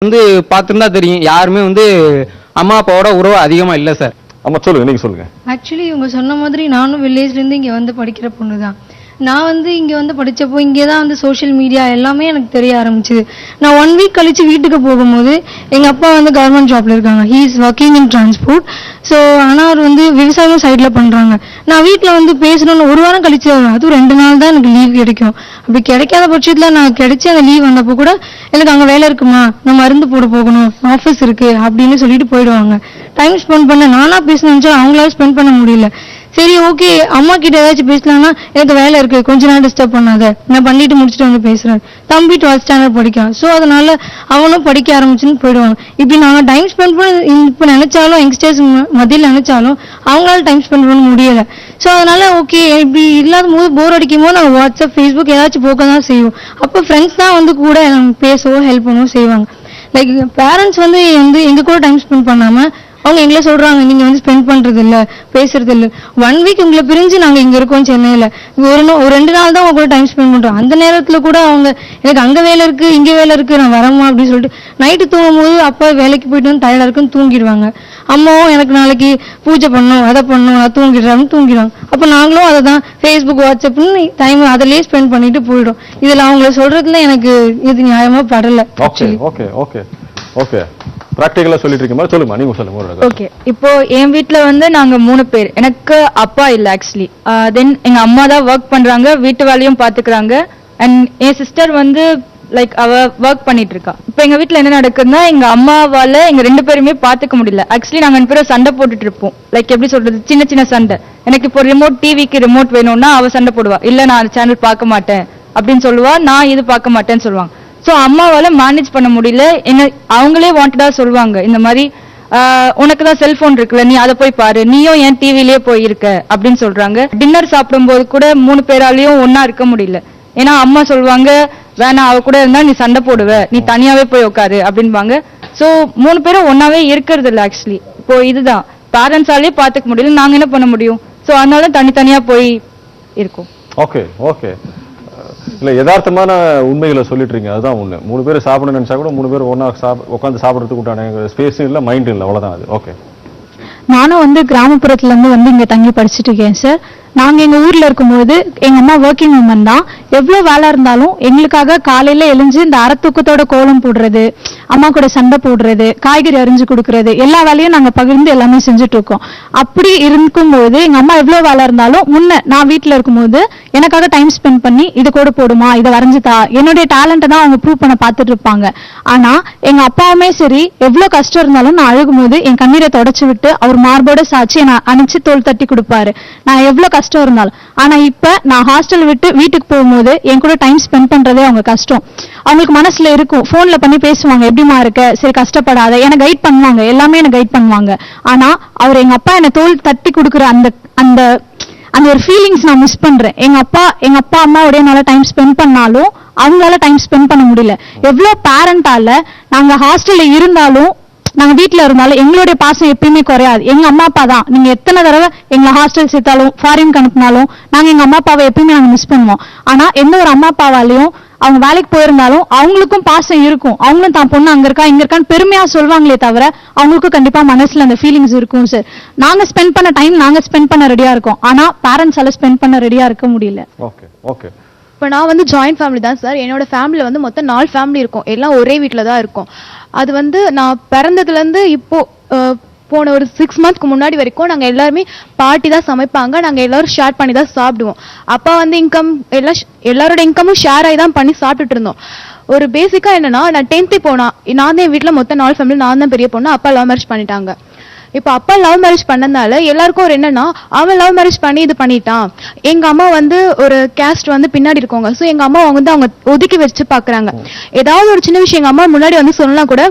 வந்து பார்த்துருந்தா தெரியும், யாருமே வந்து அம்மா அப்பாவோட உறவு அதிகமா இல்லை சார். ஆமா சொல்லுங்க, நீங்க சொல்லுங்க. ஆக்சுவலி இவங்க சொன்ன மாதிரி நானும் வில்லேஜ்லேருந்து இங்கே வந்து படிக்கிற பொண்ணு தான். நான் வந்து இங்கே வந்து படித்தப்போ இங்கே தான் வந்து சோஷியல் மீடியா எல்லாமே எனக்கு தெரிய ஆரம்பிச்சுது. நான் 1 வீக் கழித்து வீட்டுக்கு போகும்போது எங்கள் அப்பா வந்து கவர்மெண்ட் ஜாப்ல இருக்காங்க. He is working in transport. So ஆனால் அவர் வந்து விவசாயம் சைடில் பண்ணுறாங்க. நான் வீட்டில் வந்து பேசணும்னு 1 வாரம் கழிச்சு அதுவும் 2 நாள் தான் எனக்கு லீவ் கிடைக்கும். அப்படி கிடைக்காத பட்சத்தில் நான் கிடைச்சி அந்த லீவ் வந்தப்போ கூட எனக்கு அங்கே வேலை இருக்குமா, நான் மருந்து போட போகணும், ஆஃபீஸ் இருக்குது அப்படின்னு சொல்லிட்டு போயிடுவாங்க. டைம் ஸ்பெண்ட் பண்ண நானாக பேசணும்னு நினச்சா அவங்களால ஸ்பெண்ட் பண்ண முடியல. சரி ஓகே, அம்மா கிட்ட ஏதாச்சும் பேசலாம்னா எனக்கு வேலை இருக்கு, கொஞ்ச நேரம் டிஸ்டர்ப் பண்ணாத, நான் பண்ணிட்டு முடிச்சுட்டு வந்து பேசுறேன். தம்பி 12th ஸ்டாண்டர்ட் படிக்கான். ஸோ அதனால அவனும் படிக்க ஆரம்பிச்சுன்னு போயிடுவாங்க. இப்படி நாங்கள் டைம் ஸ்பெண்ட் பண்ண இப்போ நினைச்சாலும் யங்ஸ்டர்ஸ் மத்தியில் நினைச்சாலும் அவங்களால டைம் ஸ்பெண்ட் பண்ண முடியல. ஸோ அதனால ஓகே, இப்படி இல்லாத போது போர் அடிக்கும் போது நாங்கள் வாட்ஸ்அப் ஃபேஸ்புக் ஏதாச்சும் போக்க தான் செய்வோம். அப்போ ஃப்ரெண்ட்ஸ் தான் வந்து கூட பேசவோ ஹெல்ப் பண்ணவோ செய்வாங்க. லைக் பேரண்ட்ஸ் வந்து எங்க கூட டைம் ஸ்பெண்ட் பண்ணாம அவங்க எங்களை சொல்றாங்க, நீங்க வந்து ஸ்பெண்ட் பண்றது இல்ல, பேசுறது இல்ல. 1 வீக் உங்களை பிரிஞ்சு நாங்க இங்க இருக்கோம் சென்னையில, ஒரு 2 நாள் தான் அவங்க கூட டைம் ஸ்பெண்ட் பண்றோம். அந்த நேரத்துல கூட அவங்க எனக்கு அங்க வேலை இருக்கு, இங்க வேலை இருக்கு, நான் வரமா அப்படின்னு சொல்லிட்டு நைட்டு தூங்கும் போது அப்பா வேலைக்கு போயிட்டு வந்து டயர்டா இருக்குன்னு தூங்கிடுவாங்க. அம்மாவும் எனக்கு நாளைக்கு பூஜை பண்ணும், அதை பண்ணும், நான் தூங்கிடுறான்னு தூங்கிடுவாங்க. அப்ப நாங்களும் அதை தான் ஃபேஸ்புக் வாட்ஸ்அப்னு டைம் அதிலேயே ஸ்பெண்ட் பண்ணிட்டு போயிடும். இதுல அவங்கள சொல்றதுல எனக்கு இது நியாயமா படல. ஓகே ஓகே ஓகே பிராக்டிகலா சொல்லிட்டு இருக்கீங்க, சொல்லுமா, நீங்க சொல்லுங்க. ஓகே, இப்போ என் வீட்ல வந்து நாங்க 3 பேர். எனக்கு அப்பா இல்ல ஆக்சுவலி. தென் எங்க அம்மா தான் ஒர்க் பண்றாங்க, வீட்டு வேலையும் பாத்துக்கிறாங்க. அண்ட் என் சிஸ்டர் வந்து லைக் அவ ஒர்க் பண்ணிட்டு இருக்கா. இப்போ எங்க வீட்ல என்ன நடக்குதுன்னா, எங்க அம்மாவால எங்க 2 பேருமே பாத்துக்க முடியல. ஆக்சுவலி நாங்க 2 பேரும் சண்டை போட்டுட்டு இருப்போம். லைக் எப்படி சொல்றது, சின்ன சின்ன சண்டை. எனக்கு இப்போ டிவிக்கு ரிமோட் வேணும்னா அவ சண்டை போடுவா, இல்ல நான் சேனல் பார்க்க மாட்டேன் அப்படின்னு சொல்லுவா, நான் இது பார்க்க மாட்டேன்னு சொல்லுவாங்க. ஸோ அம்மாவால மேனேஜ் பண்ண முடியல. அவங்களே வாண்டடா சொல்லுவாங்க, இந்த மாதிரி உனக்கு தான் செல்போன் இருக்குல்ல, நீ அதை போய் பாரு, நீயும் என் டிவிலேயே போய் இருக்க அப்படின்னு சொல்றாங்க. டின்னர் சாப்பிடும்போது கூட 3 பேராலையும் ஒன்னா இருக்க முடியல. ஏன்னா அம்மா சொல்லுவாங்க, வேணா அவ கூட இருந்தா நீ சண்டை போடுவ, நீ தனியாவே போய் உட்காரு அப்படின்பாங்க. ஸோ 3 பேரும் ஒன்னாவே இருக்கிறது இல்லை ஆக்சுவலி. இப்போ இதுதான் பேரண்ட்ஸாலே பாத்துக்க முடியல, நாங்க என்ன பண்ண முடியும்? ஸோ அதனால தனித்தனியா போய் இருக்கோம். ஓகே ஓகே, இல்ல யதார்த்தமான உண்மைகளை சொல்லிட்டு இருக்கீங்க, அதுதான் உண்மை. 3 பேர் சாப்பிடணும்னு நினைச்சா கூட 3 பேர் ஒன்னா உட்காந்து சாப்பிடறதுக்கு உண்டான ஸ்பேஸும் இல்லை, மைண்டும் இல்லை, அவ்வளவுதான் அது. ஓகே, நானும் வந்து கிராமப்புறத்துல இருந்து இங்க தங்கி படிச்சுட்டு இருக்கேன் சார். நாங்க எங்க ஊர்ல இருக்கும்போது எங்க அம்மா ஒர்க்கிங் உமன் தான். எவ்வளவு வேலை இருந்தாலும் எங்களுக்காக காலையில எழுஞ்சு இந்த அறத்தூக்கத்தோட கோலம் போடுறது, அம்மா கூட சண்டை போடுறது, காய்கறி அரிஞ்சு கொடுக்கறது, எல்லா வேலையும் நாங்க பகிர்ந்து எல்லாமே செஞ்சுட்டு இருக்கோம். அப்படி இருக்கும்போது எங்க அம்மா எவ்வளவு வேலை இருந்தாலும் நான் வீட்டுல இருக்கும்போது எனக்காக டைம் ஸ்பெண்ட் பண்ணி இது கூட போடுமா, இதை வரைஞ்சுதா, என்னுடைய டேலண்ட்டை தான் அவங்க ப்ரூவ் பண்ண பார்த்துட்டு இருப்பாங்க. ஆனா எங்க அப்பாவுமே சரி, எவ்வளவு கஷ்டம் இருந்தாலும் நான் அழுகும் போது என் கண்ணீரை தொடச்சு விட்டு அவர் மார்போட சாச்சு என்னை அணைச்சு தோல் தட்டி கொடுப்பாரு, நான் எவ்வளவு கஷ்டம் இருந்தாலும். ஆனா இப்ப நான் ஹாஸ்டல் விட்டு வீட்டுக்கு போகும்போது என் கூட டைம் ஸ்பெண்ட் பண்றதே அவங்க கஷ்டம். அவங்களுக்கு மனசுல இருக்கும், போன்ல பண்ணி பேசுவாங்க, எப்படிமா இருக்க, சரி கஷ்டப்படாத, என்னை கைட் பண்ணுவாங்க, எல்லாமே என்னை கைட் பண்ணுவாங்க. ஆனா அவர் எங்க அப்பா என்னை தோல் தட்டி கொடுக்குற அந்த அந்த அந்த ஒரு ஃபீலிங்ஸ் நான் மிஸ் பண்றேன். எங்க அப்பா அம்மாவோட என்னால டைம் ஸ்பெண்ட் பண்ணாலும் அவங்களால டைம் ஸ்பெண்ட் பண்ண முடியல. எவ்வளவு பேரண்டால நாங்க ஹாஸ்டல்ல இருந்தாலும் நாங்க வீட்டுல இருந்தாலும் எங்களுடைய பாசம் எப்பயுமே குறையாது. எங்க அம்மா அப்பா தான். நீங்க எத்தனை தடவை எங்களை ஹாஸ்டல் சேர்த்தாலும் ஃபாரின் அனுப்பினாலும் நாங்க எங்க அம்மா அப்பாவை எப்பயுமே நாங்க மிஸ் பண்ணுவோம். ஆனா எந்த ஒரு அம்மா அப்பாவாலையும் அவங்க வேலைக்கு போயிருந்தாலும் அவங்களுக்கும் பாசம் இருக்கும், அவங்களும் தான் பொண்ணு அங்க இருக்கா இங்க இருக்கான்னு பெருமையா சொல்லுவாங்களே தவிர அவங்களுக்கும் கண்டிப்பா மனசுல அந்த ஃபீலிங்ஸ் இருக்கும் சார். நாங்க ஸ்பெண்ட் பண்ண டைம் நாங்க ஸ்பெண்ட் பண்ண ரெடியா இருக்கோம், ஆனா பேரண்ட்ஸால ஸ்பெண்ட் பண்ண ரெடியா இருக்க முடியல. Okay okay. இப்போ நான் வந்து ஜாயிண்ட் ஃபேமிலி தான் சார். என்னோட ஃபேமிலியில் வந்து மொத்தம் 4 ஃபேமிலி இருக்கும், எல்லாம் ஒரே வீட்டில் தான் இருக்கும். அது வந்து நான் பிறந்ததுலேருந்து இப்போ போன ஒரு 6 மந்த்ஸ்க்கு முன்னாடி வரைக்கும் நாங்கள் எல்லாருமே பாட்டி தான் சமைப்பாங்க, நாங்கள் எல்லாரும் ஷேர் பண்ணி தான் சாப்பிடுவோம். அப்பா வந்து இன்கம் எல்லாரோட இன்கமும் ஷேர் ஆகி தான் பண்ணி சாப்பிட்டுட்டு இருந்தோம். ஒரு பேசிக்காக என்னன்னா, நான் 10th போனா நான் தான் என் வீட்டில் மொத்தம் 4 ஃபேமிலி, நான் தான் பெரிய பொண்ணு, அப்பா லவ் மேரேஜ் பண்ணிட்டாங்க. இப்போ அப்பா லவ் மேரேஜ் பண்ணதுனால எல்லாருக்கும் ஒரு என்னன்னா, அவன் லவ் மேரேஜ் பண்ணி இது பண்ணிட்டான். எங்க அம்மா வந்து ஒரு கேஸ்ட் வந்து பின்னாடி இருக்கவங்க. ஸோ எங்க அம்மா வந்து அவங்க ஒதுக்கி வச்சு பாக்குறாங்க. ஏதாவது ஒரு சின்ன விஷயம் எங்க அம்மா முன்னாடி வந்து சொல்லலாம் கூட,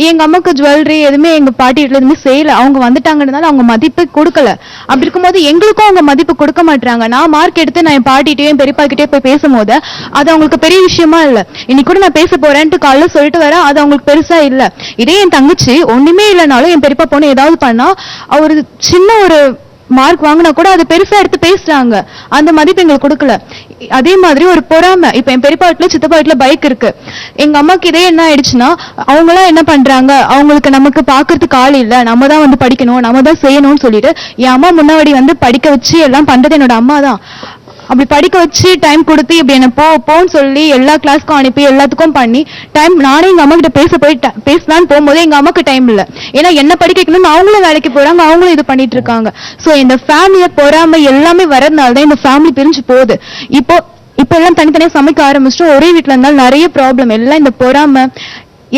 எங்க அம்மாக்கு ஜுவல்லரி எதுவுமே எங்க பாட்டி வீட்டுல எதுவுமே செய்யல. அவங்க வந்துட்டாங்கன்றதால அவங்க மதிப்பு கொடுக்கல. அப்படி இருக்கும்போது எங்களுக்கும் அவங்க மதிப்பு கொடுக்க மாட்டாங்க. நான் மார்க் எடுத்து நான் என் பாட்டிகிட்டே என் பெரியப்பா கிட்டே போய் பேசும்போது அது அவங்களுக்கு பெரிய விஷயமா இல்ல. இன்னைக்கு கூட நான் பேச போறேன்ட்டு காலைல சொல்லிட்டு வரேன், அது அவங்களுக்கு பெருசா இல்ல. இதே என் தங்கச்சி ஒண்ணுமே இல்லைனாலும் என் பெரியப்பா பொண்ணு ஏதாவது பண்ணா ஒரு சின்ன ஒரு மார்க் வாங்கினா கூட அதை பெருசா எடுத்து பேசுறாங்க, அந்த மதிப்பு எங்களுக்கு கொடுக்கல. அதே மாதிரி ஒரு பொறாமை, இப்ப என் பெரியப்பா வீட்டுல சித்தப்பா வீட்டுல பைக் இருக்கு, எங்க அம்மாக்கு இதே என்ன ஆயிடுச்சுன்னா அவங்க எல்லாம் என்ன பண்றாங்க, அவங்களுக்கு நமக்கு பாக்குறதுக்கு ஆள் இல்ல, நம்ம தான் வந்து படிக்கணும், நம்ம தான் செய்யணும்னு சொல்லிட்டு என் அம்மா முன்னாடி வந்து படிக்க வச்சு எல்லாம் பண்றது என்னோட அம்மா தான். அப்படி படிக்க வச்சு டைம் கொடுத்து இப்படி என்ன போன்னு சொல்லி எல்லா கிளாஸ்க்கும் அனுப்பி எல்லாத்துக்கும் பண்ணி டைம் நானே எங்க அம்மா கிட்ட பேசலான்னு போகும்போது எங்க அம்மாக்கு டைம் இல்ல. ஏன்னா என்ன படிக்க வைக்கணும்னு அவங்களும் வேலைக்கு போறாங்க, அவங்களும் இது பண்ணிட்டு இருக்காங்க. சோ இந்த ஃபேமிலிய பொறாமை எல்லாமே வரதுனாலதான் இந்த ஃபேமிலி பிரிஞ்சு போகுது. இப்போ எல்லாம் தனித்தனியா சமைக்க ஆரம்பிச்சிட்டோம், ஒரே வீட்டுல இருந்தாலும் நிறைய ப்ராப்ளம் எல்லாம் இந்த பொறாமை.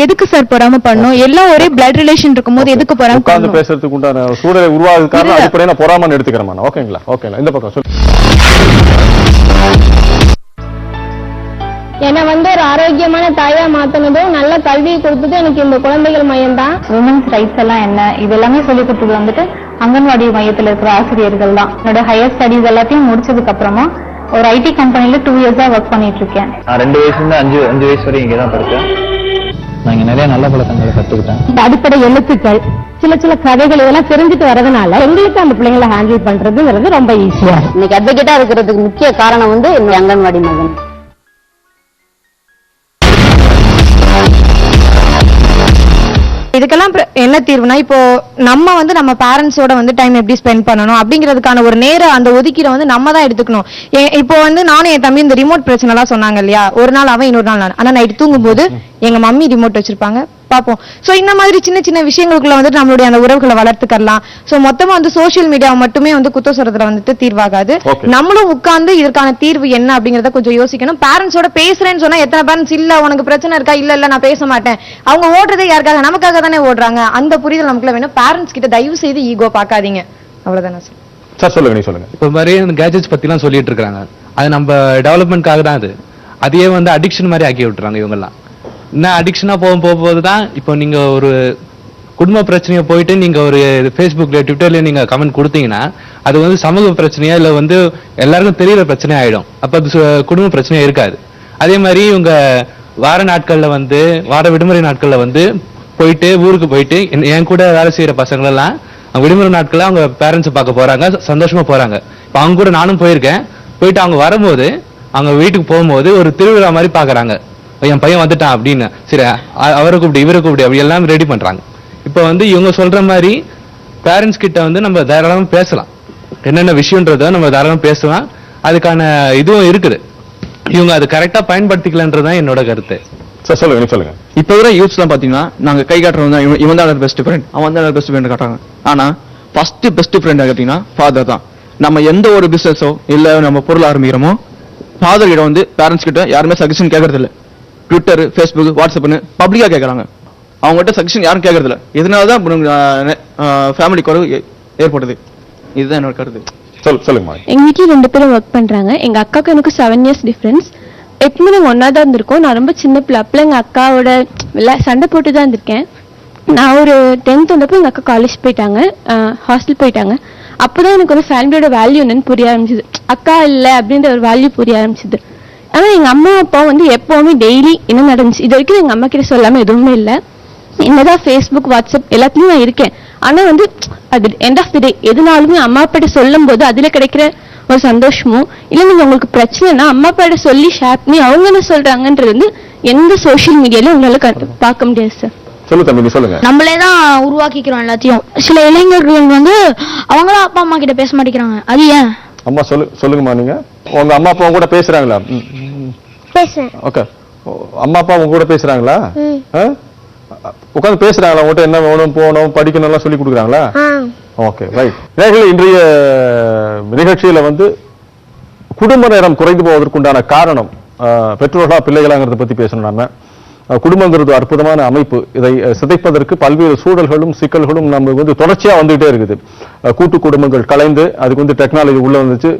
எதுக்கு சார் பொறாம பண்ணும்? எல்லாம் ஒரே பிளட் ரிலேஷன் இருக்கும்போது எதுக்கு பொறாம உட்கார்ந்து பேசுறதுக்கு உண்டான சூழலை உருவாகுது காரணம் அடிப்படையில பொறாமன்னு எடுத்துக்கிறேன். ஓகேங்களா? ஓகேங்களா, இந்த பக்கம் சொல்லு. என்னை வந்து ஒரு ஆரோக்கியமான தாயா மாத்தினதும் நல்ல கல்வியை கொடுத்ததும் எனக்கு இந்த குழந்தைகள் மையம் தான். உமன்ஸ் ரைட்ஸ் எல்லாம் என்ன இது எல்லாமே சொல்லி கொடுத்தது வந்துட்டு அங்கன்வாடி மையத்தில் இருக்கிற ஆசிரியர்கள் தான். என்னோட ஹையர் ஸ்டடிஸ் எல்லாத்தையும் முடிச்சதுக்கு அப்புறமா ஒரு ஐடி கம்பெனில 2 இயர்ஸா ஒர்க் பண்ணிட்டு இருக்கேன். நான் 2 வயசுல இருந்து 5 வயசு வரை இங்கே தான் படிச்சேன். நான் இங்க நிறைய நல்ல பழக்கங்களை கத்துக்கிட்டேன். இந்த அடிப்படை எழுத்துக்கள், சில கதைகள் இதெல்லாம் தெரிஞ்சுட்டு வரதுனால எங்களுக்கு அந்த பிள்ளைங்களை ஹேண்டில் பண்றதுங்கிறது ரொம்ப ஈஸியா. இன்னைக்கு அட்வொகேட்டா இருக்கிறதுக்கு முக்கிய காரணம் வந்து என்னுடைய அங்கன்வாடி மகன். இதுக்கெல்லாம் என்ன தீர்வுனா, இப்போ நம்ம வந்து நம்ம பேரண்ட்ஸோட வந்து டைம் எப்படி ஸ்பெண்ட் பண்ணணும் அப்படிங்கிறதுக்கான ஒரு நேரம் அந்த ஒதுக்கீரை வந்து நம்ம தான் எடுத்துக்கணும். இப்போ வந்து நானும் என் தம்பி இந்த ரிமோட் பிரச்சனை எல்லாம் சொன்னாங்க இல்லையா, ஒரு நாள் அவன் இன்னொரு நாள் நான். ஆனா நைட்டு தூங்கும்போது எங்க மம்மி ரிமோட் வச்சிருப்பாங்க, பார்ப்போம். சோ இந்த மாதிரி சின்ன சின்ன விஷயங்களுக்குள்ள வந்துட்டு நம்மளுடைய அந்த உறவுகளை வளர்த்துக்கலாம். சோ மொத்தமா வந்து சோசியல் மீடியாவை மட்டுமே வந்து குத்தம் சொல்றதுல வந்துட்டு தீர்வாகாது. நம்மளும் உட்கார்ந்து இதற்கான தீர்வு என்ன அப்படிங்கறத கொஞ்சம் யோசிக்கணும். பேரண்ட்ஸோட பேசுறேன்னு சொன்னா எத்தனை பேரண்ட்ஸ் இல்ல உனக்கு பிரச்சனை இருக்கா, இல்ல நான் பேச மாட்டேன், அவங்க ஓடுறதே யாருக்காக, நமக்காக தானே ஓடுறாங்க. அந்த புரிதல் நமக்குள்ள வேணும். பேரண்ட்ஸ் கிட்ட தயவு செய்து ஈகோ பார்க்காதீங்க. அவ்வளவுதானே சார். சொல்லுங்க, நீ சொல்லுங்க. இப்போ மாதிரி இந்த கேஜெட்ஸ் பத்திலாம் சொல்லிட்டு இருக்காங்க, அது நம்ம டெவலப்மெண்ட்காக தான். அதையே வந்து அடிக்ஷன் மாதிரி ஆக்கி விட்டுறாங்க இவங்கெல்லாம். என்ன அடிக்ஷனா போகும்போது தான் இப்போ நீங்க ஒரு குடும்ப பிரச்சனையை போயிட்டு நீங்க ஒரு ஃபேஸ்புக்ல ட்விட்டர்ல நீங்க கமெண்ட் கொடுத்தீங்கன்னா அது வந்து சமூக பிரச்சனையா இல்ல வந்து எல்லாருக்கும் தெரியற பிரச்சனை ஆயிடும். அப்ப அது குடும்ப பிரச்சனையா இருக்காது. அதே மாதிரி இவங்க வார நாட்கள்ல வந்து வார விடுமுறை நாட்கள்ல வந்து போயிட்டு ஊருக்கு போயிட்டு என் கூட வேலை செய்யற பசங்க எல்லாம் விடுமுறை நாட்கள்ல அவங்க பேரண்ட்ஸ் பார்க்க போறாங்க, சந்தோஷமா போறாங்க. இப்ப அவங்க கூட நானும் போயிருக்கேன். போயிட்டு அவங்க வரும்போது அவங்க வீட்டுக்கு போகும்போது ஒரு திருவிழா மாதிரி பாக்குறாங்க. என் பையன் வந்துட்டான் அப்படின்னு, சரி அவரை கூப்பிடு இவரை கூப்பிடு அப்படி எல்லாம் ரெடி பண்றாங்க. இப்ப வந்து இவங்க சொல்ற மாதிரி பேரண்ட்ஸ் கிட்ட வந்து நம்ம தாராளமா பேசலாம், என்னென்ன விஷயம்ன்றத நம்ம தாராளமா பேசலாம். அதுக்கான இதுவும் இருக்குது. இவங்க அது கரெக்டா பயன்படுத்திக்கலன்றதுதான் என்னோட கருத்து. சார் சொல்லுங்க, சொல்லுங்க. இப்ப வர யூத்ஸ் எல்லாம் பாத்தீங்கன்னா நாங்க கை காட்டுறோம் தான், இவன் தான் பெஸ்ட் ஃப்ரெண்ட், அவன் தான் பெஸ்ட் ஃப்ரெண்ட் காட்டுறாங்க. ஆனா ஃபர்ஸ்ட் பெஸ்ட் ஃப்ரெண்ட் கேட்டீங்கன்னா ஃபாதர் தான். நம்ம எந்த ஒரு பிசினஸோ இல்ல நம்ம பொருள் ஆரம்பிக்கிறோமோ ஃபாதர் கிட்ட வந்து பேரண்ட்ஸ் கிட்ட யாருமே சஜஷன் கேட்கறது இல்லை. ட்விட்டர், ஃபேஸ்புக், வாட்ஸ்அப்னு பப்ளிக்கா கேட்கறாங்க. அவங்ககிட்ட சஜஷன் யாரும் கேட்கறது இல்லை. இதனாலதான் ஃபேமிலி குறைவு ஏற்படுது. இதுதான் என்னோட கருத்து. சொல்லுங்க. எங்க வீட்டுல 2 பேரும் ஒர்க் பண்றாங்க. எங்க அக்காவுக்கு எனக்கு 7 இயர்ஸ் டிஃபரன்ஸ். எப்பவுமே நாங்க ஒன்னா தான் இருந்திருக்கோம். நான் ரொம்ப சின்ன பிள்ளை, அப்பல எங்க அக்காவோட சண்டை போட்டு தான் இருந்திருக்கேன். நான் ஒரு 10th வந்தப்போ எங்க அக்கா காலேஜ் போயிட்டாங்க, ஹாஸ்டல் போயிட்டாங்க. அப்பதான் எனக்கு ஒரு ஃபேமிலியோட வேல்யூ என்னன்னு புரிய ஆரம்பிச்சது. அக்கா இல்லை அப்படின்ற ஒரு வேல்யூ புரிய ஆரம்பிச்சது. ஆனா எங்க அம்மா அப்பா வந்து எப்பவுமே டெய்லி என்ன நடந்துச்சு இது வரைக்கும் எங்க அம்மா கிட்ட சொல்லாம எதுவுமே இல்லை. என்னதான் ஃபேஸ்புக், வாட்ஸ்அப் எல்லாத்துலயும் நான் இருக்கேன். ஆனா வந்து அது எண்ட் ஆஃப் தி டே எதுனாலுமே அம்மா அப்பாட்ட சொல்லும் போது அதுல கிடைக்கிற ஒரு சந்தோஷமும் இல்ல, நீங்க உங்களுக்கு பிரச்சனைனா அம்மா அப்பாட்ட சொல்லி ஷேர் பண்ணி அவங்க என்ன சொல்றாங்கன்றது வந்து எந்த சோசியல் மீடியாலும் உங்களால பார்க்க முடியாது சார். சொல்லுங்க. நம்மளே தான் உருவாக்கிக்கிறோம் எல்லாத்தையும். சில இளைஞர்கள் வந்து அவங்களும் அப்பா அம்மா கிட்ட பேச மாட்டேங்கிறாங்க. அது ஏன்? அம்மா சொல்லுங்கம்மா. நீங்க உங்க அம்மா அப்பா கூட பேசுறாங்களா? பேசுறேன். ஓகே. அம்மா அப்பா உங்க கூட பேசுறாங்களா? உட்கார்ந்து பேசுறாங்களா? உங்கள்கிட்ட என்ன வேணும் போகணும் படிக்கணும் எல்லாம் சொல்லி கொடுக்குறாங்களா? Okay, right. இன்றைய நிகழ்ச்சியில வந்து குடும்ப நேரம் குறைந்து போவதற்குண்டான காரணம் பெற்றோர்களா பிள்ளைகளாங்கிறத பத்தி பேசணும். நாம குடும்பங்கிறது அற்புதமான அமைப்பு. இதை சிதைப்பதற்கு பல்வேறு சூழல்களும் சிக்கல்களும் நம்ம வந்து தொடர்ச்சியா வந்துகிட்டே இருக்குது. கூட்டு குடும்பங்கள் கலைந்து அதுக்கு வந்து டெக்னாலஜி உள்ள வந்துச்சு.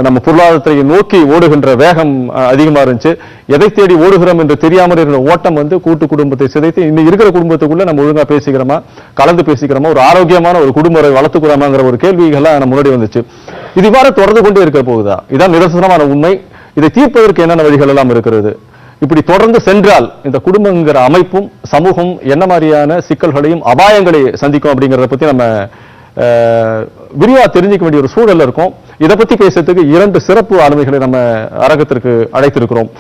நம்ம பொருளாதாரத்தை நோக்கி ஓடுகின்ற வேகம் அதிகமா இருந்துச்சு. எதை தேடி ஓடுகிறோம் என்று தெரியாமல் இருக்கிற ஓட்டம் வந்து கூட்டு குடும்பத்தை சிதைத்து இன்னும் இருக்கிற குடும்பத்துக்குள்ள நம்ம ஒழுங்கா பேசிக்கிறோமா, கலந்து பேசிக்கிறோமா, ஒரு ஆரோக்கியமான ஒரு குடும்பத்தை வளர்த்துக்கிறோமாங்கிற ஒரு கேள்விகள்லாம் நம்ம முன்னாடி வந்துச்சு. இது இவ்வாறு தொடர்ந்து கொண்டே இருக்க போகுதா? இதான் நிதர்சனமான உண்மை. இதை தீர்ப்பதற்கு என்னென்ன வழிகள் எல்லாம் இருக்கிறது? இப்படி தொடர்ந்து சென்றால் இந்த குடும்பங்கிற அமைப்பும் சமூகம் என்ன மாதிரியான சிக்கல்களையும் அபாயங்களை சந்திக்கும் அப்படிங்கறத பத்தி நம்ம விரிவா தெரிஞ்சுக்க வேண்டிய ஒரு சூழல்ல இருக்கும். இதை பத்தி பேசுறதுக்கு 2 சிறப்பு ஆளுமைகளை நம்ம அரங்கத்திற்கு அழைத்திருக்கிறோம்.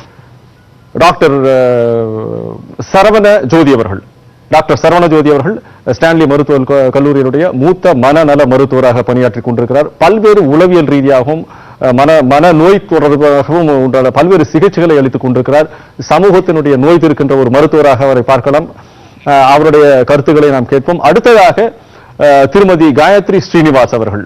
டாக்டர் சரவண ஜோதி அவர்கள். டாக்டர் சரவண ஜோதி அவர்கள் ஸ்டான்லி மருத்துவ கல்லூரியினுடைய மூத்த மனநல மருத்துவராக பணியாற்றிக் கொண்டிருக்கிறார். பல்வேறு உளவியல் ரீதியாகவும் மன நோய் தொடர்பாகவும் உண்டான பல்வேறு சிகிச்சைகளை அளித்துக் கொண்டிருக்கிறார். சமூகத்தினுடைய நோய் தீர்க்கின்ற ஒரு மருத்துவராக அவரை பார்க்கலாம். அவருடைய கருத்துக்களை நாம் கேட்போம். அடுத்ததாக திருமதி காயத்ரி ஸ்ரீனிவாஸ் அவர்கள்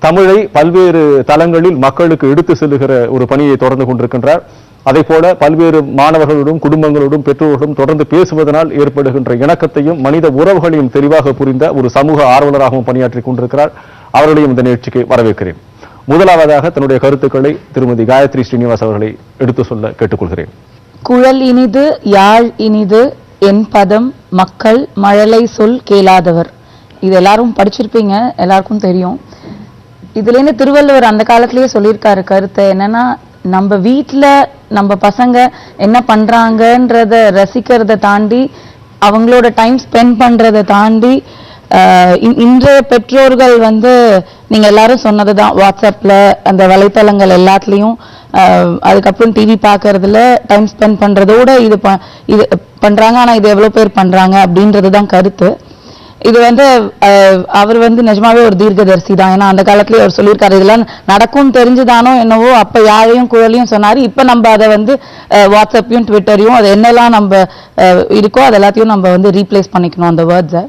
தமிழை பல்வேறு தளங்களில் மக்களுக்கு எடுத்து செல்லுகிற ஒரு பணியை தொடர்ந்து கொண்டிருக்கின்றார். அதே போல பல்வேறு மாணவர்களோடும் குடும்பங்களோடும் பெற்றோர்களும் தொடர்ந்து பேசுவதனால் ஏற்படுகின்ற இணக்கத்தையும் மனித உறவுகளையும் தெளிவாக புரிந்த ஒரு சமூக ஆர்வலராகவும் பணியாற்றிக் கொண்டிருக்கிறார். அவர்களையும் இந்த நிகழ்ச்சிக்கு வரவேற்கிறேன். முதலாவதாக தன்னுடைய கருத்துக்களை திருமதி காயத்ரி ஸ்ரீனிவாஸ் அவர்களை எடுத்து சொல்ல கேட்டுக்கொள்கிறேன். குழல் இனிது யாழ் இனிது என் பதம் மக்கள் மழலை சொல் கேளாதவர். இது எல்லாரும் படிச்சிருப்பீங்க, எல்லாருக்கும் தெரியும். இதுல இருந்து திருவள்ளுவர் அந்த காலத்திலேயே சொல்லியிருக்காரு கருத்தை. என்னன்னா, நம்ம வீட்டுல நம்ம பசங்க என்ன பண்றாங்கன்றத ரசிக்கிறத தாண்டி, அவங்களோட டைம் ஸ்பெண்ட் பண்றதை தாண்டி, இன்றைய பெற்றோர்கள் நீங்க எல்லாரும் சொன்னதுதான், வாட்ஸ்அப்ல அந்த வலைத்தளங்கள் எல்லாத்துலயும் அதுக்கப்புறம் டிவி பாக்குறதுல டைம் ஸ்பெண்ட் பண்றதோட இது பண்றாங்க. ஆனா இது எவ்வளவு பேர் பண்றாங்க அப்படின்றதுதான் கருத்து. இது அவர் நிஜமாவே ஒரு தீர்க்கதரிசி தான். ஏன்னா அந்த காலத்திலேயே அவர் சொல்லியிருக்காரு, இதெல்லாம் நடக்கும் தெரிஞ்சுதானோ என்னவோ அப்ப யாழையும் குழலையும் சொன்னாரு. இப்ப நம்ம அதை வாட்ஸ்அப்பையும் ட்விட்டரையும் அது என்னெல்லாம் நம்ம இருக்கோ அது எல்லாத்தையும் நம்ம ரீப்ளேஸ் பண்ணிக்கணும் அந்த வேர்ட்ஸை.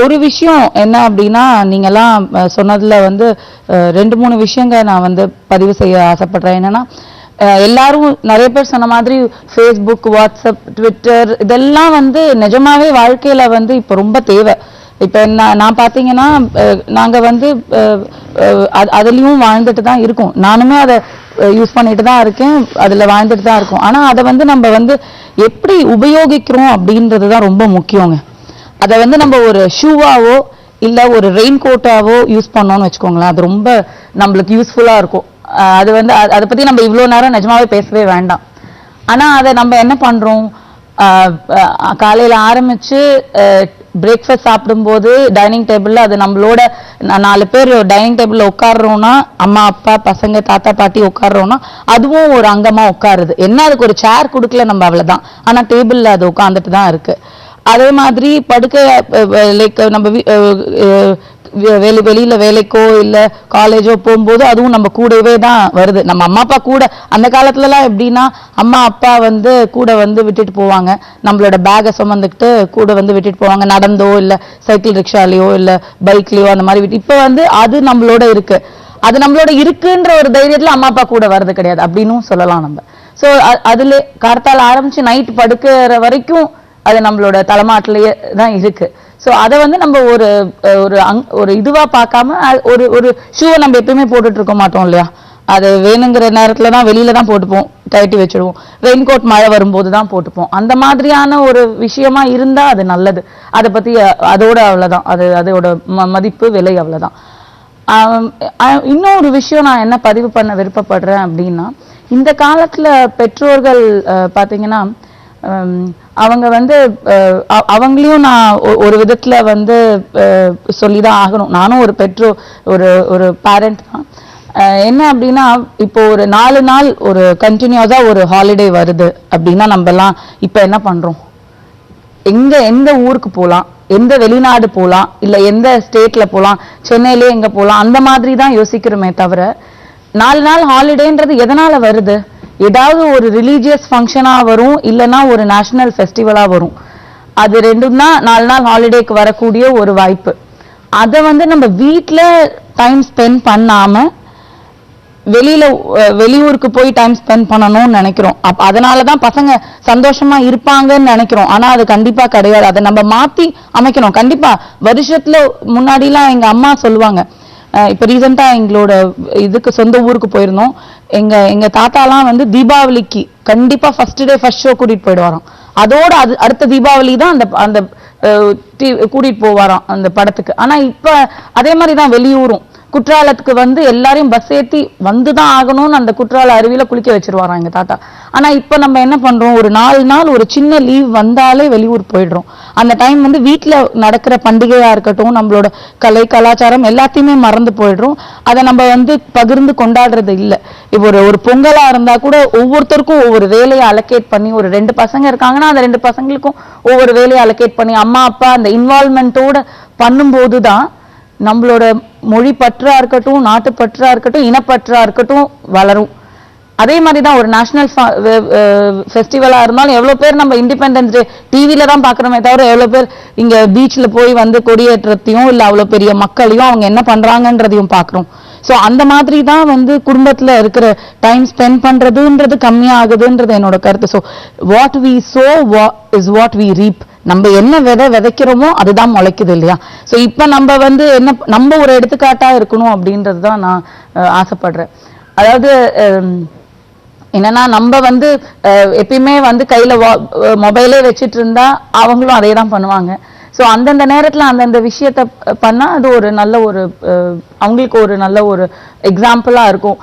ஒரு விஷயம் என்ன அப்படின்னா, நீங்க எல்லாம் சொன்னதுல 2-3 விஷயங்கள் நான் பதிவு செய்ய ஆசைப்படுறேன். என்னன்னா, எல்லாரும் நிறைய பேர் சொன்ன மாதிரி ஃபேஸ்புக், வாட்ஸ்அப், ட்விட்டர் இதெல்லாம் நிஜமாவே வாழ்க்கையில இப்ப ரொம்ப தேவை. இப்ப நான் பாத்தீங்கன்னா, நாங்க அதுலயும் வாழ்ந்துட்டு தான் இருக்கோம். நானுமே அதை யூஸ் பண்ணிட்டு தான் இருக்கேன், அதுல வாழ்ந்துட்டு தான் இருக்கோம். ஆனா அதை நம்ம எப்படி உபயோகிக்கிறோம் அப்படின்றதுதான் ரொம்ப முக்கியங்க. அதை நம்ம ஒரு ஷூவாவோ இல்ல ஒரு ரெயின் கோட்டாவோ யூஸ் பண்ணோம்னு வச்சுக்கோங்களேன், அது ரொம்ப நம்மளுக்கு யூஸ்ஃபுல்லா இருக்கும். அது அதை பத்தி நம்ம இவ்வளவு நேரம் நிஜமாவே பேசவே வேண்டாம். ஆனா அதை நம்ம என்ன பண்றோம், காலையில ஆரம்பிச்சு பிரேக்ஃபாஸ்ட் சாப்பிடும்போது டைனிங் டேபிள்ல அது நம்மளோட 4 பேர் டைனிங் டேபிள்ல உட்காடுறோம்னா, அம்மா அப்பா பசங்க தாத்தா பாட்டி உட்காடுறோம்னா அதுவும் ஒரு அங்கமா உட்காருது. என்ன, அதுக்கு ஒரு சேர் கொடுக்கல நம்ம, அவ்வளவுதான். ஆனா டேபிள்ல அது உட்கார்ந்துட்டு தான் இருக்கு. அதே மாதிரி படுக்க நம்ம வெளியில வேலைக்கோ இல்ல காலேஜோ போகும்போது அதுவும் நம்ம கூடவே தான் வருது. நம்ம அம்மா அப்பா கூட அந்த காலத்துல எல்லாம் எப்படின்னா, அம்மா அப்பா கூட விட்டுட்டு போவாங்க, நம்மளோட பேகை சுமந்துக்கிட்டு கூட விட்டுட்டு போவாங்க, நடந்தோ இல்ல சைக்கிள் ரிக்ஷாலயோ இல்ல பைக்லயோ அந்த மாதிரி இப்ப அது நம்மளோட இருக்கு. அது நம்மளோட இருக்குன்ற ஒரு தைரியத்துல அம்மா அப்பா கூட வர்றது கிடையாது அப்படின்னு சொல்லலாம் நம்ம. சோ அதுல கார்த்தால ஆரம்பிச்சு நைட் படுக்கிற வரைக்கும் அது நம்மளோட தலைமாட்டிலேயே தான் இருக்கு. சோ அதை நம்ம ஒரு இதுவா பார்க்காம ஒரு ஷூவை நம்ம எப்பயுமே போட்டுட்டு இருக்க மாட்டோம் இல்லையா. அது வேணுங்கிற நேரத்துல தான் வெளியில தான் போட்டுப்போம், கழட்டி வச்சிடுவோம். ரெயின் கோட் மழை வரும்போது தான் போட்டுப்போம். அந்த மாதிரியான ஒரு விஷயமா இருந்தா அது நல்லது. அதை பத்தி அதோட அவ்வளவுதான், அதோட மதிப்பு விலை அவ்வளவுதான். இன்னொரு விஷயம் நான் என்ன பதிவு பண்ண விருப்பப்படுறேன் அப்படின்னா, இந்த காலத்துல பெற்றோர்கள் பாத்தீங்கன்னா, அவங்க அவங்களையும் நான் ஒரு விதத்துல சொல்லிதான் ஆகணும். நானும் ஒரு ஒரு பேரண்ட் தான். என்ன அப்படின்னா, இப்போ ஒரு 4 நாள் ஒரு கண்டினியூஸா ஒரு ஹாலிடே வருது அப்படின்னா, நம்ம எல்லாம் இப்ப என்ன பண்றோம், எந்த ஊருக்கு போலாம், எந்த வெளிநாடு போலாம், இல்ல எந்த ஸ்டேட்ல போலாம், சென்னையிலே எங்க போலாம், அந்த மாதிரி தான் யோசிக்கிறோமே தவிர, 4 நாள் ஹாலிடேன்றது எதனால வருது? ஏதாவது ஒரு ரிலீஜியஸ் ஃபங்க்ஷனா வரும், இல்லைன்னா ஒரு நேஷனல் ஃபெஸ்டிவலா வரும். அது ரெண்டும் தான் 4 நாள் ஹாலிடேக்கு வரக்கூடிய ஒரு வாய்ப்பு. அதை நம்ம வீட்டுல டைம் ஸ்பெண்ட் பண்ணாம வெளியூருக்கு போய் டைம் ஸ்பெண்ட் பண்ணணும்னு நினைக்கிறோம். அதனாலதான் பசங்க சந்தோஷமா இருப்பாங்கன்னு நினைக்கிறோம். ஆனா அது கண்டிப்பா கிடையாது. அதை நம்ம மாத்தி அமைக்கணும். கண்டிப்பா வருஷத்துல முன்னாடி எல்லாம் எங்க அம்மா சொல்லுவாங்க, இப்ப ரீசெண்டா எங்களோட இதுக்கு சொந்த ஊருக்கு போயிருந்தோம். எங்க தாத்தாலாம் தீபாவளிக்கு கண்டிப்பா ஃபர்ஸ்ட் டே ஃபர்ஸ்ட் ஷோ கூட்டிட்டு போயிடுவாராம். அதோட அடுத்த தீபாவளி தான் அந்த கூட்டிட்டு போவாராம் அந்த படத்துக்கு. ஆனா இப்ப அதே மாதிரிதான் வெளியூரும் குற்றாலத்துக்கு வந்து எல்லாரையும் பஸ் ஏத்தி வந்துதான் ஆகணும்னு அந்த குற்றால அருவியில குளிக்க வச்சிருவாராம் எங்க தாத்தா. ஆனா இப்ப நம்ம என்ன பண்றோம், ஒரு 4 நாள் ஒரு சின்ன லீவ் வந்தாலே வெளியூர் போயிடுறோம். அந்த டைம் வந்து வீட்டுல நடக்கிற பண்டிகையா இருக்கட்டும், நம்மளோட கலை கலாச்சாரம் எல்லாத்தையுமே மறந்து போயிடுறோம். அதை நம்ம வந்து பகிர்ந்து கொண்டாடுறது இல்லை. இப்போ ஒரு பொங்கலா இருந்தா கூட ஒவ்வொருத்தருக்கும் ஒவ்வொரு வேலையை அலோகேட் பண்ணி, ஒரு 2 பசங்க இருக்காங்கன்னா அந்த 2 பசங்களுக்கும் ஒவ்வொரு வேலையை அலோகேட் பண்ணி அம்மா அப்பா அந்த இன்வால்மெண்டோட பண்ணும்போதுதான் நம்மளோட மொழி பற்றா இருக்கட்டும், நாட்டு பற்றா இருக்கட்டும், இனப்பற்றா இருக்கட்டும் வளரும். அதே மாதிரிதான் ஒரு நேஷனல் ஃபெஸ்டிவலா இருந்தாலும் எவ்வளவு பேர் நம்ம இண்டிபெண்டன்ஸ் டே டிவில தான் பாக்குறோமே தவிர எவ்வளவு பேர் இங்க பீச்ல போய் வந்து கொடியேற்றத்தையும் இல்ல அவ்வளவு பெரிய மக்களையும் அவங்க என்ன பண்றாங்கன்றதையும் பாக்குறோம். சோ அந்த மாதிரி தான் வந்து குடும்பத்துல இருக்கிற டைம் ஸ்பெண்ட் பண்றதுன்றது கம்மியாகுதுன்றது என்னோட கருத்து. So what we sow is what we reap. நம்ம என்ன விதைக்கிறோமோ அதுதான் முளைக்குது இல்லையா? சோ இப்ப நம்ம வந்து என்ன நம்ம ஒரு எடுத்துக்காட்டா இருக்கணும் அப்படின்றது தான் நான் ஆசைப்படுறேன். அதாவது என்னன்னா நம்ம வந்து எப்பயுமே வந்து கையில மொபைலே வச்சுட்டு இருந்தா அவங்களும் அதே தான் பண்ணுவாங்க. ஸோ அந்தந்த நேரத்துல அந்தந்த விஷயத்த பண்ணா அது ஒரு நல்ல ஒரு அவங்களுக்கு ஒரு நல்ல ஒரு எக்ஸாம்பிளா இருக்கும்.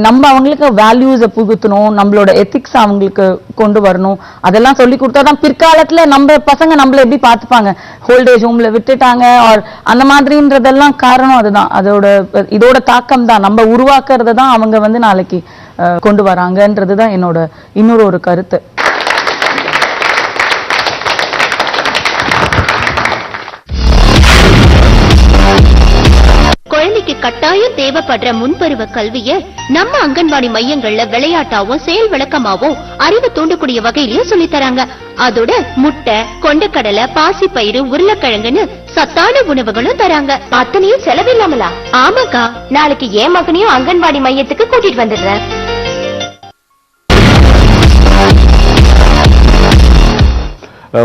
நம்ம அவங்களுக்கு வேல்யூஸை புகுத்தணும், நம்மளோட எத்திக்ஸ் அவங்களுக்கு கொண்டு வரணும். அதெல்லாம் சொல்லி கொடுத்தாதான் பிற்காலத்துல நம்ம பசங்க நம்மள எப்படி பார்த்துப்பாங்க. ஹோல்டேஜ் ஹோம்ல விட்டுட்டாங்க ஆர் அந்த மாதிரின்றதெல்லாம் காரணம் அதுதான். இதோட தாக்கம் தான் நம்ம உருவாக்குறத தான் அவங்க வந்து நாளைக்கு கொண்டு வராங்கன்றதுதான் என்னோட இன்னொரு ஒரு கருத்து. குழந்தைக்கு கட்டாயம் தேவைப்படுற முன்பருவ கல்விய நம்ம அங்கன்வாடி மையங்கள்ல விளையாட்டாவும் செயல் விளக்கமாவும் அறிவு தூண்டக்கூடிய வகையிலயும் சொல்லி தராங்க. அதோட முட்டை, கொண்டக்கடலை, பாசிப்பயிறு, உருளைக்கிழங்குன்னு சத்தான உணவுகளும் தராங்க. அத்தனையும் செலவில்லாமலா? ஆமாக்கா, நாளைக்கு என் மகனையும் அங்கன்வாடி மையத்துக்கு கூட்டிட்டு வந்துடுறேன்.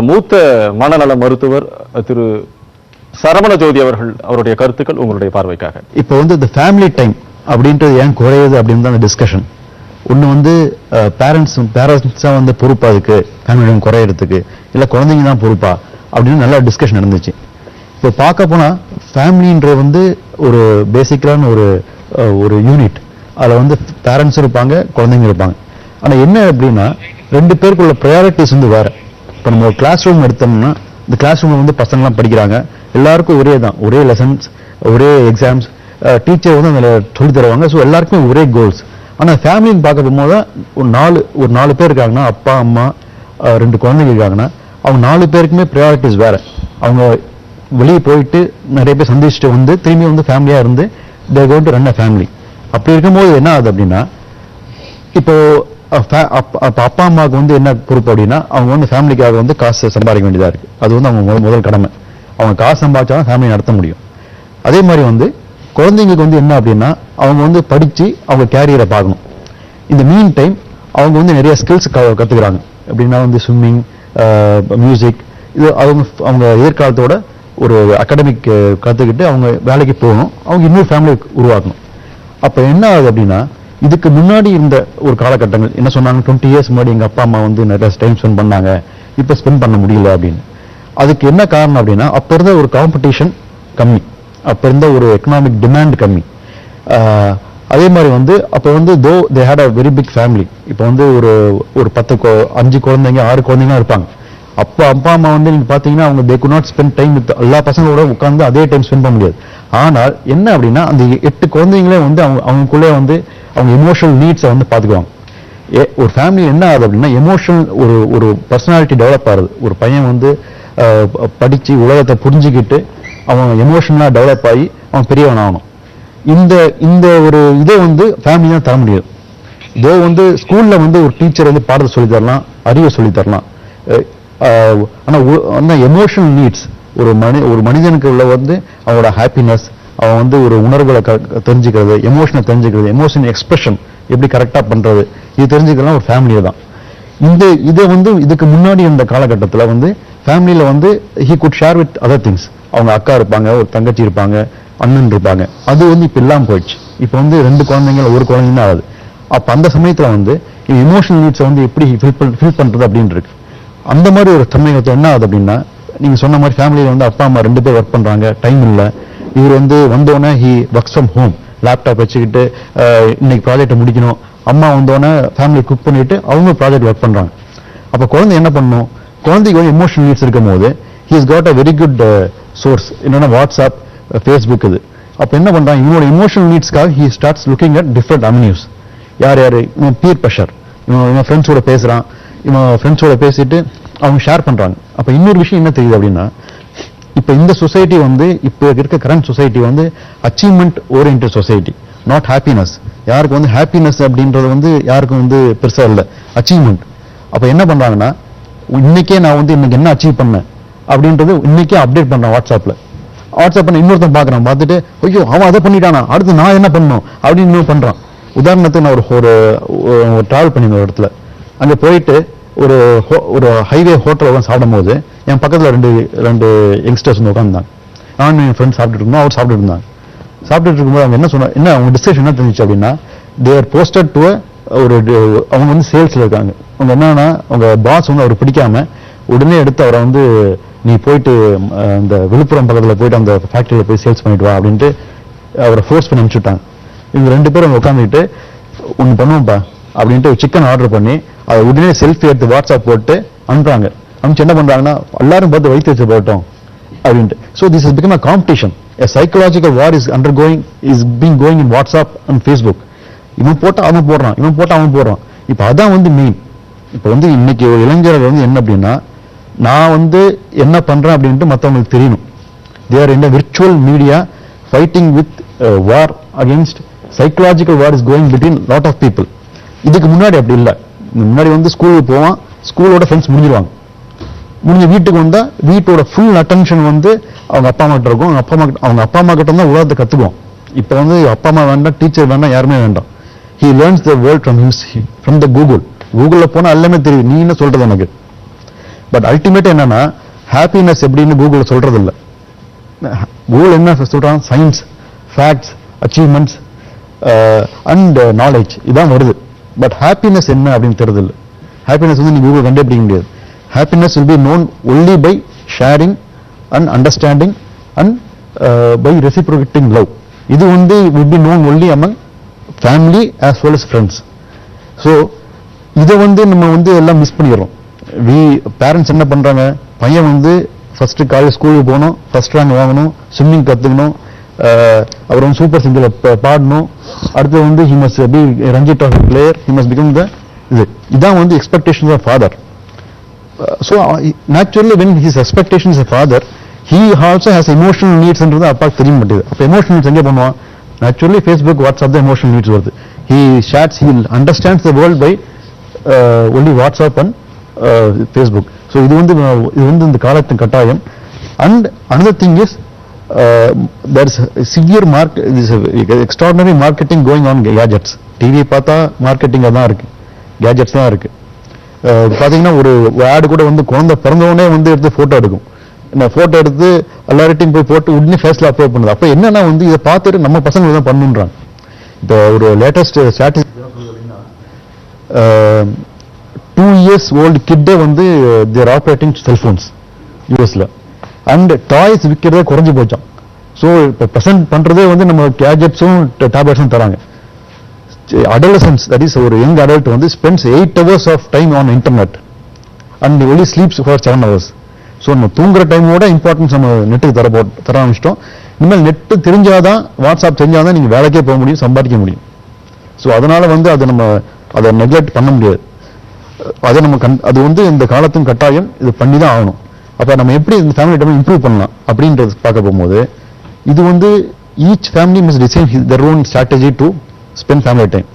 மூத்த மனநல மருத்துவர் திரு சரவண ஜோதி அவருடைய கருத்துக்கள் உங்களுடைய பார்வைக்காக. இப்போ வந்து இந்த ஃபேமிலி டைம் அப்படின்றது ஏன் குறையுது அப்படின்னு தான் டிஸ்கஷன். ஒன்று வந்து பேரண்ட்ஸா வந்து பொறுப்பா அதுக்கு ஃபேமிலி டைம் குறையிறதுக்கு, இல்லை குழந்தைங்க தான் பொறுப்பா அப்படின்னு நல்லா டிஸ்கஷன் நடந்துச்சு. இப்போ பார்க்க போனா ஃபேமிலின்ற வந்து ஒரு பேசிக்கலான ஒரு யூனிட். அதில் வந்து பேரண்ட்ஸும் இருப்பாங்க, குழந்தைங்க இருப்பாங்க. ஆனால் என்ன அப்படின்னா 2 பேருக்குள்ள ப்ரையாரிட்டிஸ் வந்து வேற. இப்போ நம்ம ஒரு கிளாஸ் ரூம் எடுத்தோம்னா இந்த கிளாஸ் ரூம்ல வந்து பசங்கள்லாம் படிக்கிறாங்க, எல்லாருக்கும் ஒரே தான், ஒரே லெசன்ஸ், ஒரே எக்ஸாம்ஸ், டீச்சர் வந்து அதில் சொல்லி தருவாங்க. ஸோ எல்லாருக்குமே ஒரே கோல்ஸ். ஆனால் ஃபேமிலின்னு பார்க்க போகும்போது ஒரு 4 பேர் இருக்காங்கன்னா, அப்பா அம்மா 2 குழந்தைங்க இருக்காங்கன்னா, அவங்க 4 பேருக்குமே ப்ரையாரிட்டிஸ் வேற. அவங்க வெளியே போயிட்டு நிறைய பேர் சந்திச்சுட்டு வந்து திரும்பி வந்து ஃபேமிலியா இருந்து they're going to run a family. அப்படி இருக்கும்போது என்ன ஆகுது அப்படின்னா, இப்போ அப்பா அம்மாவுக்கு வந்து என்ன பொறுப்பு அப்படின்னா, அவங்க வந்து ஃபேமிலிக்காக வந்து காசு சம்பாதிக்க வேண்டியதா இருக்கு. அது வந்து அவங்க முதல் கடமை. அவங்க காசு சம்பாதிச்சாலும் ஃபேமிலி நடத்த முடியும். அதே மாதிரி வந்து குழந்தைங்களுக்கு வந்து என்ன அப்படின்னா, அவங்க வந்து படிச்சு அவங்க கேரியரை பார்க்கணும். இந்த மீன் டைம் அவங்க வந்து நிறைய ஸ்கில்ஸ் கத்துக்கிறாங்க. எப்படின்னா வந்து ஸ்விம்மிங், மியூசிக், இது அவங்க எதிர்காலத்தோட ஒரு அகாடமிக் கத்துக்கிட்டு அவங்க வேலைக்கு போகணும், அவங்க இன்னொரு ஃபேமிலி உருவாக்கணும். அப்ப என்ன ஆகுது அப்படின்னா, இதுக்கு முன்னாடி இருந்த ஒரு காலகட்டங்கள் என்ன சொன்னாங்க, 20 இயர்ஸ் முன்னாடி எங்க அப்பா அம்மா வந்து நிறைய டைம் ஸ்பெண்ட் பண்ணாங்க, இப்ப ஸ்பெண்ட் பண்ண முடியல அப்படின்னு. அதுக்கு என்ன காரணம் அப்படின்னா, அப்ப இருந்த ஒரு காம்படிஷன் கம்மி, அப்ப இருந்த ஒரு எக்கனாமிக் டிமாண்ட் கம்மி. அதே மாதிரி வந்து அப்ப வந்து they had a very big family. இப்போ வந்து ஒரு 5 குழந்தைங்க 6 குழந்தைங்க இருப்பாங்க. அப்போ அப்பா அம்மா வந்து நீங்க பாத்தீங்கன்னா அவங்க தே could not spend time with எல்லா பசங்களோட உட்கார்ந்து அதே டைம் ஸ்பெண்ட் பண்ண முடியாது. ஆனால் என்ன அப்படின்னா, அந்த 8 குழந்தைங்களே வந்து அவங்களுக்குள்ளே வந்து அவங்க எமோஷனல் நீட்ஸை வந்து பாத்துக்குவாங்க. ஒரு ஃபேமிலி என்ன ஆகுது அப்படின்னா, எமோஷனல் ஒரு பர்சனாலிட்டி டெவலப் ஆகுது. ஒரு பையன் வந்து படிச்சு உலகத்தை புரிஞ்சுக்கிட்டு அவன் எமோஷனலா டெவலப் ஆகி அவன் பெரியவன் ஆகணும். இந்த ஒரு இதை வந்து ஃபேமிலி தான் தர முடியாது. இதோ வந்து ஸ்கூல்ல வந்து ஒரு டீச்சர் வந்து பாடத்தை சொல்லி தரலாம், அறிவை சொல்லி தரலாம். ஆனா எமோஷனல் நீட்ஸ் ஒரு மனிதனுக்கு உள்ள வந்து அவனோட ஹாப்பினஸ், அவன் வந்து ஒரு உணர்வுகளை தெரிஞ்சுக்கிறது, எமோஷனை தெரிஞ்சுக்கிறது, எமோஷன் எக்ஸ்பிரஷன் எப்படி கரெக்டா பண்றது, இது தெரிஞ்சுக்கலாம் ஒரு ஃபேமிலியை தான். இதை வந்து இதுக்கு முன்னாடி இந்த காலகட்டத்தில் வந்து ஃபேமிலியில வந்து he could share with other things. அவங்க அக்கா இருப்பாங்க, ஒரு தங்கச்சி இருப்பாங்க, அண்ணன் இருப்பாங்க. அது வந்து இப்ப இல்லாம போயிடுச்சு. இப்போ வந்து 2 குழந்தைங்க 1 குழந்தைங்க ஆகுது. அப்ப அந்த சமயத்துல வந்து எமோஷனல் நீட்ஸை வந்து எப்படி ஃபில் பண்றது அப்படின்னு இருக்கு. அந்த மாதிரி ஒரு சமயத்தை என்ன ஆகுது அப்படின்னா, நீங்க சொன்ன மாதிரி ஃபேமிலியில வந்து அப்பா அம்மா 2 பேர் ஒர்க் பண்றாங்க, டைம் இல்லை. இவர் வந்து வந்தோடனே he works from home, laptop வச்சுக்கிட்டு இன்னைக்கு ப்ராஜெக்டை முடிக்கணும். அம்மா வந்தோடனே ஃபேமிலி குக் பண்ணிட்டு அவங்க ப்ராஜெக்ட் ஒர்க் பண்றாங்க. அப்போ குழந்தை என்ன பண்ணணும்? குழந்தைக்கு வந்து எமோஷனல் நீட்ஸ் இருக்கும் போது he is got a very good source என்னன்னா வாட்ஸ்அப், ஃபேஸ்புக். இது அப்போ என்ன பண்றாங்க, இவனோட எமோஷனல் நீட்ஸ்க்காக he starts looking at different avenues. யார் இவன் பீர் ப்ரெஷர், இவன் ஃப்ரெண்ட்ஸோட பேசுறான், இவன் ஃப்ரெண்ட்ஸோட பேசிட்டு அவங்க ஷேர் பண்றாங்க. அப்போ இன்னொரு விஷயம் என்ன தெரியுது அப்படின்னா, இப்போ இந்த சொசைட்டி வந்து இப்போ இருக்க கரண்ட் சொசைட்டி வந்து achievement oriented society, not happiness. யாருக்கு வந்து ஹாப்பினஸ் அப்படின்றது வந்து யாருக்கும் வந்து பெருசா இல்லை, அச்சீவ்மெண்ட். அப்போ என்ன பண்றாங்கன்னா, இன்னைக்கே நான் வந்து இன்னைக்கு என்ன அச்சீவ் பண்ணேன் அப்படின்றது இன்னைக்கே அப்டேட் பண்றேன் வாட்ஸ்அப்ல இன்னொருத்தன் பார்க்கறான், பார்த்துட்டு ஐயோ அவன் அதை பண்ணிட்டானா, அடுத்து நான் என்ன பண்ணணும் அப்படின்னு இன்னும் பண்றான். உதாரணத்துக்கு நான் ஒரு டிராவல் பண்ணியிருந்த ஒரு இடத்துல அங்கே போயிட்டு ஒரு ஹைவே ஹோட்டலில் சாப்பிடும் போது என் பக்கத்தில் ரெண்டு யங்ஸ்டர்ஸ் வந்து உட்காந்துருந்தாங்க. நான் என் ஃப்ரெண்ட் சாப்பிட்டுட்டு இருந்தோம், அவர் சாப்பிட்டுட்டு இருந்தாங்க. சாப்பிட்டுட்டு இருக்கும்போது அவங்க என்ன சொன்னாங்க, என்ன அவங்க டிஸ்கஷன் என்ன தெரிஞ்சிச்சு அப்படின்னா, தேர் போஸ்டட் டு அவங்க வந்து சேல்ஸ்ல இருக்காங்க. அவங்க என்னன்னா, அவங்க பாஸ் வந்து அவர் பிடிக்காம உடனே எடுத்து அவரை வந்து நீ போயிட்டு அந்த விழுப்புரம் பக்கத்தில் போயிட்டு அந்த ஃபேக்டரியில் போய் சேல்ஸ் பண்ணிட்டு வா அப்படின்ட்டு அவரை ஃபோர்ஸ் பண்ணி அனுப்பிச்சுட்டாங்க. இவங்க 2 பேரும் அவங்க உட்காந்துக்கிட்டு ஒன்று பண்ணுவோம்ப்பா அப்படின்ட்டு சிக்கன் ஆர்டர் பண்ணி அதை உடனே செல்ஃபி எடுத்து வாட்ஸ்அப் போட்டு அனுப்புறாங்க. அனுப்பிச்சு என்ன பண்றாங்கன்னா, எல்லாரும் பார்த்து வைத்து வச்சு போட்டோம் அப்படின்ட்டு. So this is become a competition. A psychological war is being going in WhatsApp and Facebook. இவன் போட்டா அவன் போடுறான், இவன் போட்டா அவன் போடுறான். இப்போ அதான் வந்து மெயின். இப்போ வந்து இன்னைக்கு ஒரு இளைஞர்கள் வந்து என்ன அப்படின்னா, நான் வந்து என்ன பண்றேன் அப்படின்ட்டு மற்றவங்களுக்கு தெரியணும். They are in a virtual media fighting with war against psychological war is going between lot of people. இதுக்கு முன்னாடி அப்படி இல்லை. முன்னாடி வந்து ஸ்கூலுக்கு போவான், ஸ்கூலோட ஃப்ரெண்ட்ஸ் முடிஞ்சிருவாங்க. முடிஞ்ச வீட்டுக்கு வந்தா வீட்டோட ஃபுல் அட்டென்ஷன் வந்து அவங்க அப்பா அம்மா கிட்ட இருக்கும். அவங்க அப்பா அம்மா கிட்ட தான் உலகத்தை கத்துக்குவோம். இப்போ வந்து அப்பா அம்மா வேண்டாம், டீச்சர் வேண்டாம், யாருமே வேண்டாம். He learns the world from the கூகுளில் போனால் எல்லாமே தெரியும், நீ என்ன சொல்றது எனக்கு. பட் அல்டிமேட் என்னன்னா, ஹாப்பினஸ் எப்படின்னு கூகுளில் சொல்றது இல்லை. கூகுள் என்ன சொல்றான், science, facts, achievements and knowledge இதான் வருது. பட் ஹாப்பினஸ் என்ன அப்படின்னு தெரியுது இல்லை. ஹாப்பினஸ் வந்து நீ கூகுள் கண்டுபிடிக்க முடியாது. Happiness will be known only by sharing and understanding and by reciprocating love. இது வந்து will be known only among family as well as friends. So இதை வந்து நம்ம வந்து எல்லாம் மிஸ் பண்ணிடுறோம். பேரண்ட்ஸ் என்ன பண்றாங்க, பையன் வந்து ஃபர்ஸ்ட் காலேஜ் ஸ்கூலுக்கு போகணும், ஃபர்ஸ்ட் ரேங்க் வாங்கணும், ஸ்விம்மிங் கற்றுக்கணும், அப்புறம் சூப்பர் சிங்கரில் பாடணும், அடுத்து வந்து he must be Ranji trophy player, he must become the இதான் வந்து expectations of father. So naturally when his expectations as a father, he also has emotional needs என்றது அப்பாக்கு தெரிய மாட்டேது. அப்போ emotional needs எங்கே பண்ணுவான், naturally Facebook, WhatsApp தான் emotional needs வருது. He chats, he understands the world by only WhatsApp and Facebook. So இது வந்து இந்த காலத்தின் கட்டாயம். And another thing is there is severe extraordinary marketing going on gadgets. TV பார்த்தா மார்க்கெட்டிங் தான் இருக்கு, கேஜெட்ஸ் தான் இருக்கு. பார்த்தீங்கன்னா ஒரு ஆடு கூட வந்து குழந்தை பிறந்தவொடனே வந்து எடுத்து ஃபோட்டோ எடுக்கும். ஃபோட்டோ எடுத்து எல்லார்ட்டையும் போய் போட்டு உடனே ஃபேஸ்ல அப்லோட் பண்ணுது. அப்போ என்னன்னா வந்து இதை பார்த்துட்டு நம்ம பசங்க தான் பண்ணுன்றாங்க. இப்போ ஒரு லேட்டஸ்ட் ஸ்டாட்டிஸ்டிக்ஸ் 2 years old கிட்டே வந்து தேர் ஆப்ரேட்டிங் செல்போன்ஸ் யூஎஸ்ல. அண்ட் டாய்ஸ் விற்கிறதே குறைஞ்சி போச்சான். ஸோ இப்போ ப்ரெசென்ட் பண்றதே வந்து நம்ம கேஜெட்ஸும் டேப்லெட்ஸும் தராங்க. Adolescents, that is ஒரு young adult வந்து spends 8 hours of time on internet and only sleeps for 7 hours. So நம்ம தூங்குற டைமோட இம்பார்ட்டன்ஸ் நம்ம நெட்டுக்கு தர ஆரம்பிச்சிட்டோம். இனிமேல் நெட்டு தெரிஞ்சாதான், வாட்ஸ்அப் தெரிஞ்சாதான் நீங்க வேலைக்கே போக முடியும், சம்பாதிக்க முடியும். ஸோ அதனால வந்து அதை நெக்லெக்ட் பண்ண முடியாது. அதை நம்ம அது வந்து இந்த காலத்தின் கட்டாயம், இது பண்ணி தான் ஆகணும். அப்போ நம்ம எப்படி இந்த ஃபேமிலி டைம் இம்ப்ரூவ் பண்ணலாம் அப்படின்றது பார்க்க போகும்போது, இது வந்து each family must design their own strategy to spend family time.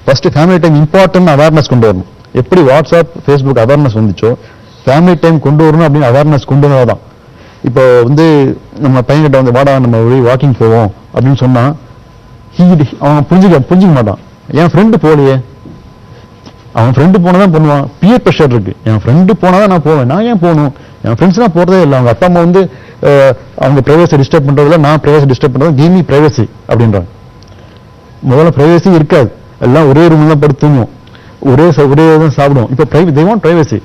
First family time important awareness கொண்டு வரணும். எப்படி வாட்ஸ்அப், ஃபேஸ்புக் அவேர்னஸ் வந்துச்சோ, ஃபேமிலி டைம் கொண்டு வரணும் அப்படின்னு அவேர்னஸ் கொண்டு வரதான். இப்போ வந்து நம்ம பையன்கிட்ட வந்து வாடா நம்ம வாக்கிங் போவோம் அப்படின்னு சொன்னா அவன் புரிஞ்சுக்க மாட்டான். என் ஃப்ரெண்டு போலையே, அவன் ஃப்ரெண்டு போனதான் பண்ணுவான். பியர் ப்ரெஷர் இருக்கு, என் ஃப்ரெண்டு போனாதான் நான் போவேன், நான் ஏன் போகணும், என் ஃப்ரெண்ட்ஸ் தான் போறதே இல்லை. அவங்க அப்பா அம்மா வந்து அவங்க பிரைவசி டிஸ்டர்ப் பண்றதில்ல, நான் பிரைவசி டிஸ்டர்ப் பண்றது, கிவ் மீ பிரைவசி அப்படின்றாங்க. முதல்ல பிரைவசி இருக்காது, எல்லாம் ஒரே ரூம்ல தான் படுத்துவோம், ஒரே தான் சாப்பிடுவோம். இப்போ they want privacy.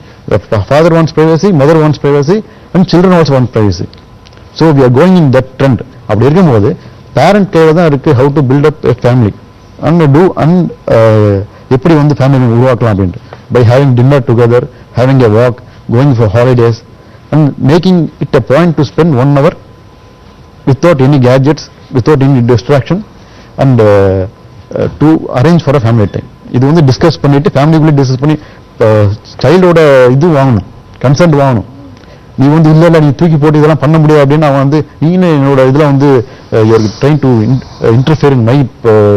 Father wants privacy, mother wants privacy, and children also want privacy. So we are going in that trend. அப்படி இருக்கும்போது பேரண்ட் கையில தான் இருக்கு how to build up a family எப்படி வந்து ஃபேமிலி உருவாக்கலாம் அப்படின்ட்டு by having dinner together, having a walk, going for holidays and making it a point to spend 1 hour without any gadgets, without any distraction and to arrange for a family time. இது வந்து discuss பண்ணிட்டு ஃபேமிலிக்குள்ளே discuss பண்ணி சைல்டோட இது வாங்கணும், consent வாங்கணும். நீ வந்து இல்ல நீ தூக்கி போட்டு இதெல்லாம் பண்ண முடியாது அப்படின்னு அவன் வந்து நீனு என்னோட இதுல வந்து trying to interfere in my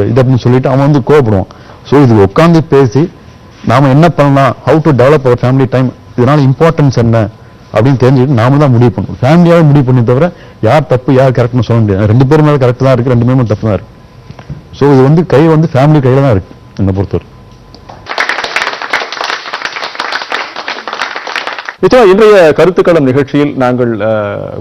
இது அப்படின்னு சொல்லிட்டு அவன் வந்து கோவப்படுவான். ஸோ இது உட்காந்து பேசி நாம என்ன பண்ணலாம், how to develop our family time, இதனால இம்பார்ட்டன்ஸ் என்ன அப்படின்னு தெரிஞ்சுட்டு நாம தான் முடிவு பண்ணணும். ஃபேமிலியாவே முடிவு பண்ணி தவிர யார் தப்பு யார் கரெக்ட்னு சொல்ல முடியாது. 2 பேர் மேல கரெக்ட் தான் இருக்கு, 2 பேர் மேல தப்பு தான் இருக்கு. ஸோ இது வந்து கை வந்து ஃபேமிலி கையில தான் இருக்கு என்னை பொறுத்தவரை. நிச்சயமா இன்றைய கருத்துக்களம் நிகழ்ச்சியில் நாங்கள்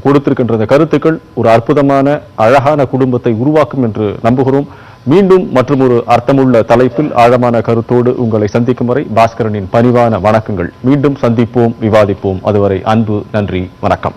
கொடுத்திருக்கின்ற இந்த கருத்துக்கள் ஒரு அற்புதமான அழகான குடும்பத்தை உருவாக்கும் என்று நம்புகிறோம். மீண்டும் மற்றும் ஒரு அர்த்தமுள்ள தலைப்பில் ஆழமான கருத்தோடு உங்களை சந்திக்கும் வரை பாஸ்கரனின் பணிவான வணக்கங்கள். மீண்டும் சந்திப்போம், விவாதிப்போம். அதுவரை அன்பு, நன்றி, வணக்கம்.